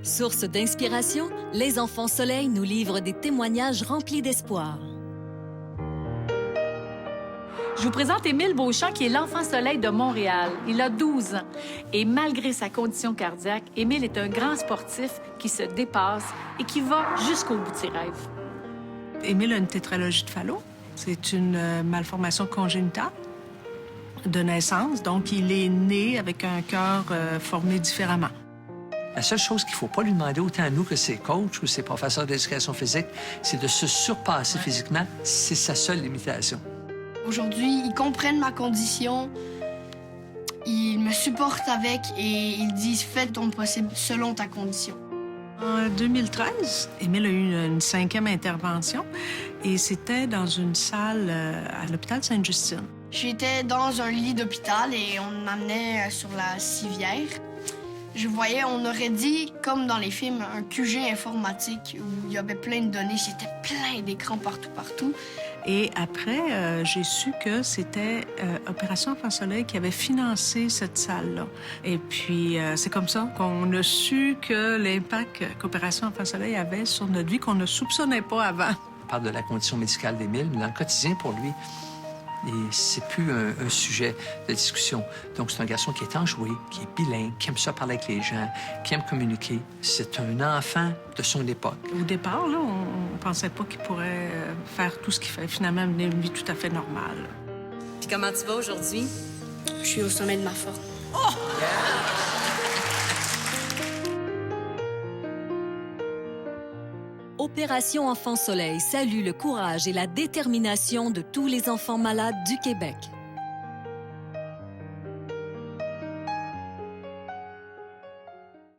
Source d'inspiration, les Enfants Soleil nous livrent des témoignages remplis d'espoir. Je vous présente Émile Beauchamp, qui est l'Enfant Soleil de Montréal. Il a 12 ans. Et malgré sa condition cardiaque, Émile est un grand sportif qui se dépasse et qui va jusqu'au bout de ses rêves. Émile a une tétralogie de Fallot. C'est une malformation congénitale de naissance. Donc, il est né avec un cœur formé différemment. La seule chose qu'il ne faut pas lui demander, autant à nous que ses coachs ou ses professeurs d'éducation physique, c'est de se surpasser physiquement. C'est sa seule limitation. Aujourd'hui, ils comprennent ma condition, ils me supportent avec et ils disent « Fais ton possible selon ta condition ». En 2013, Émile a eu une 5e intervention et c'était dans une salle à l'hôpital Sainte-Justine. J'étais dans un lit d'hôpital et on m'amenait sur la civière. Je voyais, on aurait dit, comme dans les films, un QG informatique où il y avait plein de données, c'était plein d'écrans partout. Et après, j'ai su que c'était Opération Enfant Soleil qui avait financé cette salle-là. Et puis, c'est comme ça qu'on a su que l'impact qu'Opération Enfant Soleil avait sur notre vie, qu'on ne soupçonnait pas avant. On parle de la condition médicale d'Émile, mais dans le quotidien, pour lui, c'est plus un sujet de discussion. Donc, c'est un garçon qui est enjoué, qui est bilingue, qui aime ça parler avec les gens, qui aime communiquer. C'est un enfant de son époque. Au départ, là, on pensait pas qu'il pourrait faire tout ce qu'il fait. Finalement, mener une vie tout à fait normale. Puis comment tu vas aujourd'hui? Je suis au sommet de ma forme. Oh! Opération Enfant Soleil salue le courage et la détermination de tous les enfants malades du Québec.